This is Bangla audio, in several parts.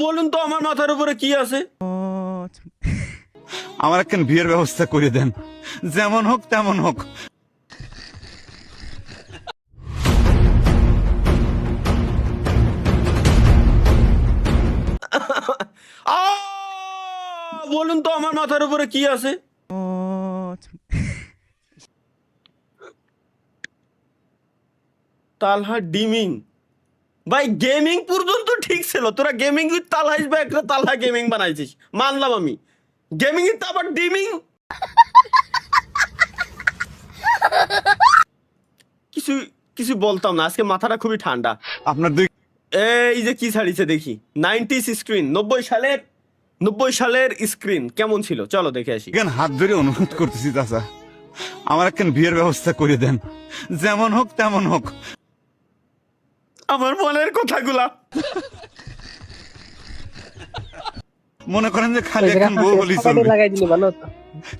বলুন তো আমার মাথার উপরে কি আছে? আমার একখান বিয়ের ব্যবস্থা করে দেন, যেমন হোক তেমন হোক। বলুন তো আমার মাথার উপরে কি আছে? তালহা ডিমিং। ভাই গেমিং পর্যন্ত ঠিক ছিল, তোরা গেমিং উইথ তালহা হিসেবে একটা তালহা গেমিং বানাইছিস, মানলাম আমি। গেমিং উইথ আবার ডিমিং, কিছু কিছু বলতাম না, আজকে মাথাটা খুবই ঠান্ডা। আপনার দুই এই যে কি ছাড়িছে দেখি, 90s স্ক্রিন, 90 সালের স্ক্রিন কেমন ছিল চলো দেখে আসি। গান হাত ধরে অনুরোধ করতেছি চাচা, আমার একখান বিয়ের ব্যবস্থা করে দেন, যেমন হোক তেমন হোক। আমার মনের কথাগুলা মনে করেন যে খালি এখন বউ বলি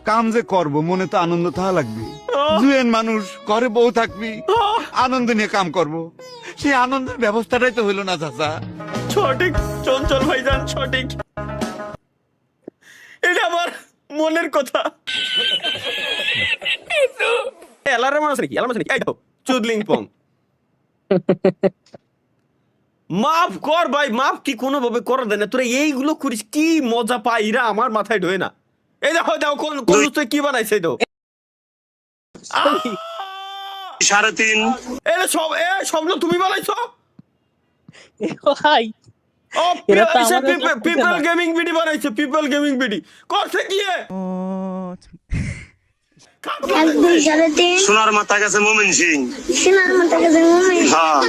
কাম যে করব, মনে তো আনন্দ তাহা লাগবে। জুয়েন মানুষ, ঘরে বউ থাকবি, আনন্দ নিয়ে কাম করব, সেই আনন্দের ব্যবস্থাটাই তো হইলো না চাচা। সঠিক চঞ্চল ভাইজান, সঠিক। এটা আমার মনের কথা। অ্যালার্ম আছে নাকি? অ্যালার্ম আছে নাকি? এই দাও চুদলিং পং। মাফ কর ভাই, মাফ কি কোনোভাবে করা দেয় না? তোরা এইগুলো করিস, কি মজা পাই এরা আমার মাথায় ঢোয় না। এই দেখো দেখো কোন কোন কি বানাইছে এই দাও। 3.5 এটা সব স্বপ্ন তুমি বানাইছো? ভাই ও এরা তো আমাদের পিপল গেমিং ভিডি বানাইছে, পিপল গেমিং ভিডি করছে কি এ? সোনার মাথা গেছে মোমিন সিং। সোনার মাথা গেছে মোমিন। হ্যাঁ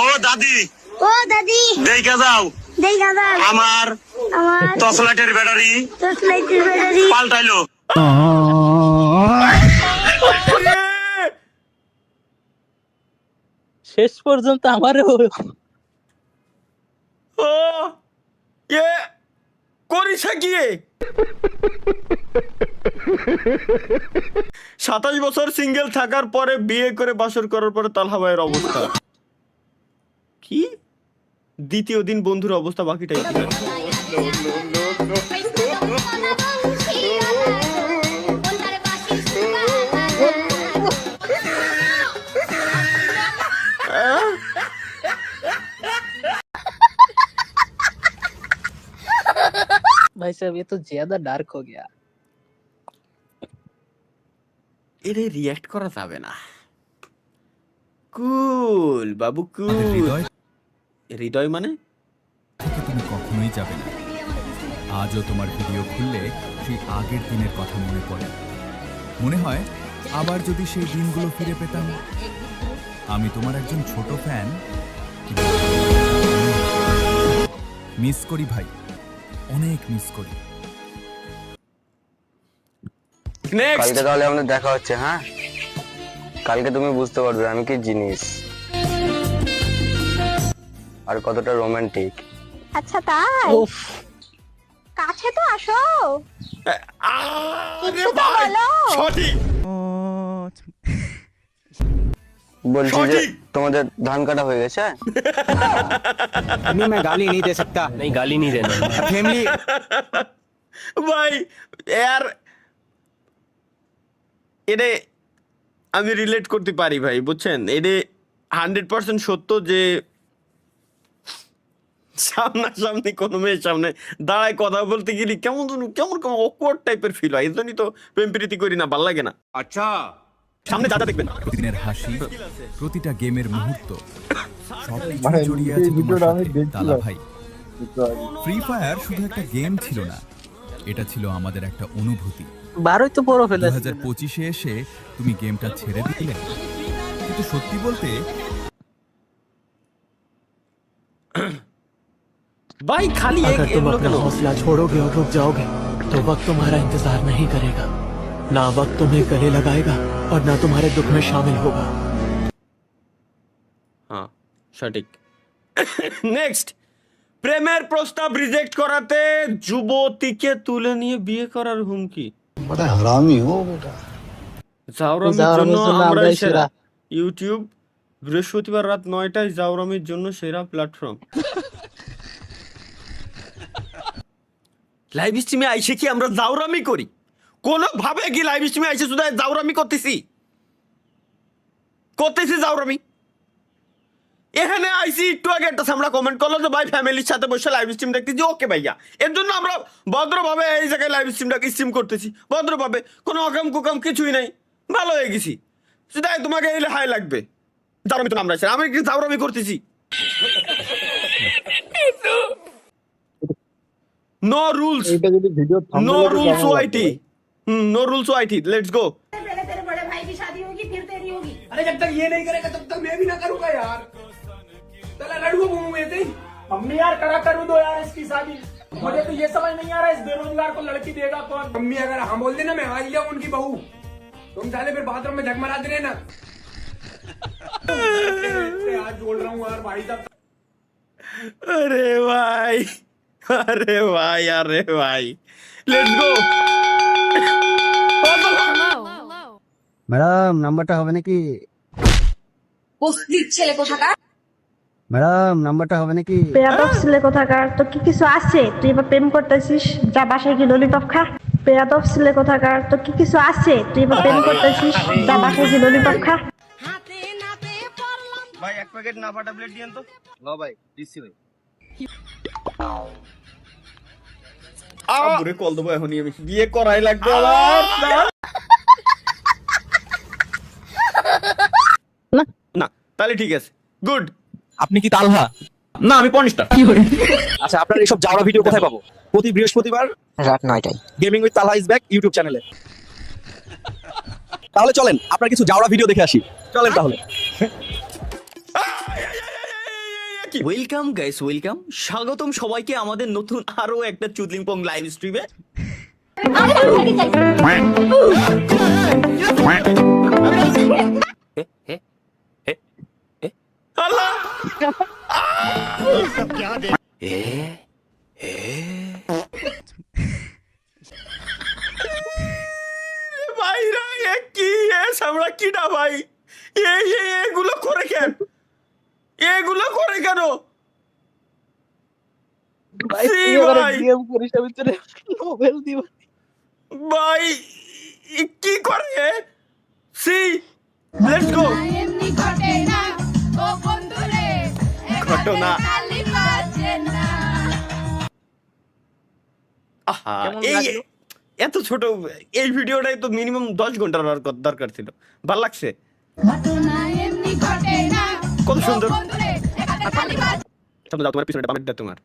ও দাদি, ও দাদি দেখা যাও দেখা দাও আমার টর্চলাইটের ব্যাটারি পাল্টাইলো। শেষ পর্যন্ত আমারও ও এ করিছে কি এ? 27 বছর সিঙ্গেল থাকার পরে বিয়ে করে বাসর করার পরে তালহা ভাইয়ের অবস্থা কি? দ্বিতীয় দিন বন্ধুর অবস্থা বাকিটাই কি? भाई साहब ये तो ज्यादा डार्क हो गया। এটা রিঅ্যাক্ট করা যাবে না। কুল বাবু কুল। হৃদয় মানে তুমি কখনোই যাবে না। আজও তোমার ভিডিও খুললে সেই আগের দিনের কথা মনে পড়ে। মনে হয় আবার যদি সেই দিনগুলো ফিরে পেতাম। আমি তোমার একজন ছোট ফ্যান, মিস করি ভাই, অনেক মিস করি। নেক্সট কালকে তাহলে আমাদের দেখা হচ্ছে। হ্যাঁ, কালকে তুমি বুঝতে পারবে আমি কি জিনিস আর কতটা রোমান্টিক। আচ্ছা তাই, उफ, কাছে তো আসো। আরে কিছু তো ভাই বলো। সঠিক বলছি যে সঠিক। তোমাদের ধান কাটা হয়ে গেছে। नहीं मैं गाली नहीं दे सकता। नहीं गाली नहीं देना। फैमिली ভাই यार এটা আমি রিলেট করতে পারি ভাই, বুঝছেন? এটা 100% সত্য যে সামনাসামনি কোনো মেয়ের সামনে দাঁড়ায় কথা বলতে গেলে কেমন কেমন কেমন অকওয়ার্ড টাইপের ফিল হয়। এই জন্যই তো প্রেম প্রীতি করি না, ভাল লাগে না। अच्छा সামনে যা যা দেখবেন প্রতিদিনের হাসি, প্রতিটা গেমের মুহূর্ত, সবকিছু জড়িয়ে আছে তোমার সাথে, তালা ভাই। ফ্রি ফায়ার শুধু একটা গেম ছিল না, এটা ছিল আমাদের একটা অনুভূতি। 12 তো বড় ফেলে 2025-এ এসে তুমি গেমটা ছেড়ে দিলে, কিন্তু সত্যি বলতে ভাই খালি अगर तुम এগুলো अपना কেন? हौसला छोड़ोगे और रुक जाओगे तो वक्त तुम्हारा इंतजार नहीं करेगा, ना वक्त तुम्हें गले लगाएगा और ना तुम्हारे दुख में शामिल होगा। হ্যাঁ সঠিক। নেক্সট, প্রেমের প্রস্তাব রিজেক্ট করাতে যুবতীকে তুলে নিয়ে বিয়ে করার হুমকি। बड़ा हरामी हो बेटा। জাউরামির জন্য আমরাই সেরা। ইউটিউব বৃহস্পতিবার রাত 9টায় জাউরামির জন্য সেরা প্ল্যাটফর্ম। লাইভ স্ট্রিমে আইসে কি আমরা জাউরামি করি? কোনোভাবে কি লাইভ স্ট্রিমে আইসে শুধু জাউরামি করতেছি জাউরামি? এখানে আইসি একটু আগে একটা আমরা কমেন্ট করলো যে ভাই ফ্যামিলির সাথে বসে লাইভ স্ট্রিম দেখতেছি, ওকে ভাইয়া, এর জন্য আমরা ভদ্রভাবে এই জায়গায় লাইভ স্ট্রিম করতেছি ভদ্রভাবে, কোনো অকাম কুকাম কিছুই নাই, ভালো হয়ে গেছি। শুধু তোমাকে এলে হাই লাগবে, জাউরামি তো নামরা আমি কি জাউরামি করতেছি? No rules, no rules YT, no rules YT, let's go. तेरे बड़े भाई की शादी होगी फिर तेरी होगी। अरे जब तक ये नहीं करेगा तब तक मैं भी ना करूंगा यार। चला लड़ूंगा मुंह में से। मम्मी यार करा करूं दो यार इसकी शादी। मुझे तो ये समझ नहीं आ रहा इस बेरोजगार को लड़की देगा कौन। मम्मी अगर हम बोल देना मैं आ गया उनकी बहू, तुम साले फिर बाथरूम में झकमराते रहना। आज बोल रहा हूँ यार भाई साहब। अरे भाई, अरे भाई, अरे भाई, लेट्स गो। ম্যাডাম নাম্বারটা হবে নাকি? বস্তির ছেলে কোথাকার। ম্যাডাম নাম্বারটা হবে নাকি? বেয়াদব ছেলে কোথাকার, তো কি কিছু আছে? তুই এবার প্রেম করতেছিস, যা বাসায় কি ললিপপ খা। বেয়াদব ছেলে কোথাকার, তো কি কিছু আছে? তুই এবার প্রেম করতেছিস, যা বাসায় কি ললিপপ খা। ভাই এক প্যাকেট নাফা ট্যাবলেট দিয়েন তো। লো ভাই দিচ্ছি ভাই। আরে কল দেবো এখনই, আমি বিয়ে করাই লাগবে আবার। না তাহলে ঠিক আছে, গুড। আপনি কি তালহা? না আমি পনিস্টার। আচ্ছা আপনার এইসব জাউরা ভিডিও কোথায় পাবো? প্রতি বৃহস্পতিবার রাত 9টায় gaming with Talha is back YouTube চ্যানেলে। তাহলে চলেন আপনার কিছু জাউরা ভিডিও দেখে আসি, চলেন তাহলে। ওয়েলকাম গাইস, ওয়েলকাম, স্বাগতম সবাইকে আমাদের নতুন আরো একটা চুদলিংপং লাইভ স্ট্রিমে। আল্লাহ ভাইরা এ কি সামলা কিডা ভাই, এগুলো করে কেন, এগুলো করে কেন? ভাই সি তুই এবারে ভাই, গেম করিস আমি তোরে নোবেল দিব। ভাই কি করে এ? C let's go. ঘটনা আহা, এই এত ছোট এই ভিডিওটাই তো মিনিমাম 10 ঘন্টার দরকার ছিল। ভাল লাগছে, কত সুন্দর। সামনে যাও, তোমার পিছনে বামেরটা তোমার।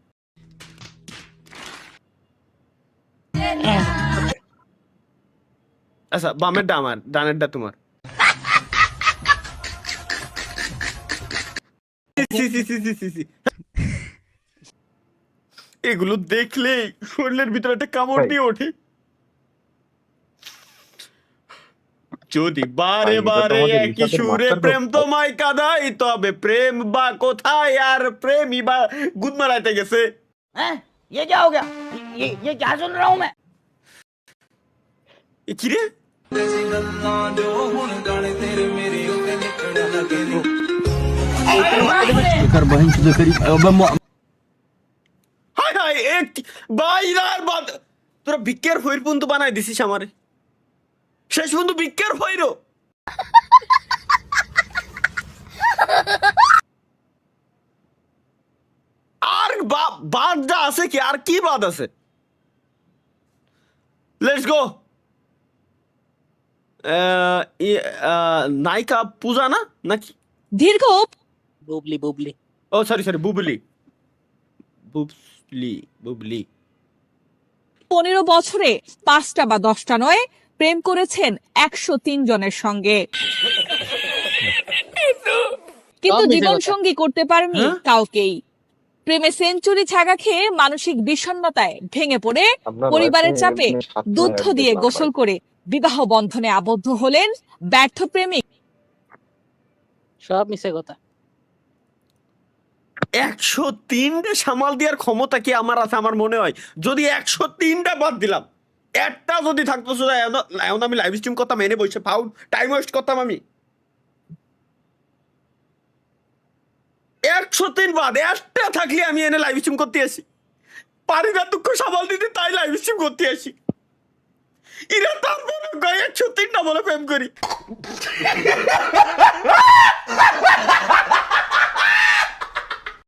আচ্ছা বামেরটা আমার, ডানেরটা তোমার। এগুলো দেখলে শরীরের ভিতরে একটা কামড় দিয়ে ওঠে। যদি বারে বারে একই সুরে প্রেম তোমায় কাঁদাই, তবে প্রেম বা কোথায়, আর প্রেমই বা গুদ মারাইতে গেছে। ये क्या हो गया? ये क्या सुन रहा हूँ मैं? কি রে? হাই হাই, বাইরার বাদ তোরা ভিক্ষের ফইর পর্যন্ত বানাই দিছিস আমারে, শেষ পর্যন্ত ভিক্ষের ফইরো। আর বাদটা আছে কি? আর কি বাদ আছে? Let's go. নায়িকা পূজা না নাকি? দীর্ঘ বুবলি বুবলি। ও সরি সরি, বুবলি বুবলি বুবলি। 15 বছরে 5টা বা 10টা নয়, প্রেম করেছেন 103 জনের সঙ্গে, কিন্তু জীবন সঙ্গী করতে পারেনি কাউকেই। প্রেমে সেঞ্চুরি ছাগা খেয়ে মানসিক বিষণ্ণতায় ভেঙে পড়ে পরিবারের চাপে দুধ দিয়ে গোসল করে বিবাহ বন্ধনে আবদ্ধ হলেন ব্যর্থ প্রেমিক। সব মিছে কথা। 103টা সামাল দেওয়ার ক্ষমতা কি আমার আছে? আমার মনে হয় যদি 103টা বাদ দিলাম, একটা যদি থাকতো শুধু এখন আমি লাইভ স্ট্রিম করতাম, এনে বসে ফাউল টাইম ওয়েস্ট করতাম আমি। 103 বাদ একটা থাকলে আমি এনে লাইভ স্ট্রিম করতে আসি। পারি না দুঃখ সামাল দিতে, তাই লাইভ স্ট্রিম করতে আসি। এরা তারপরে গায়ে 103 না বলে প্রেম করি।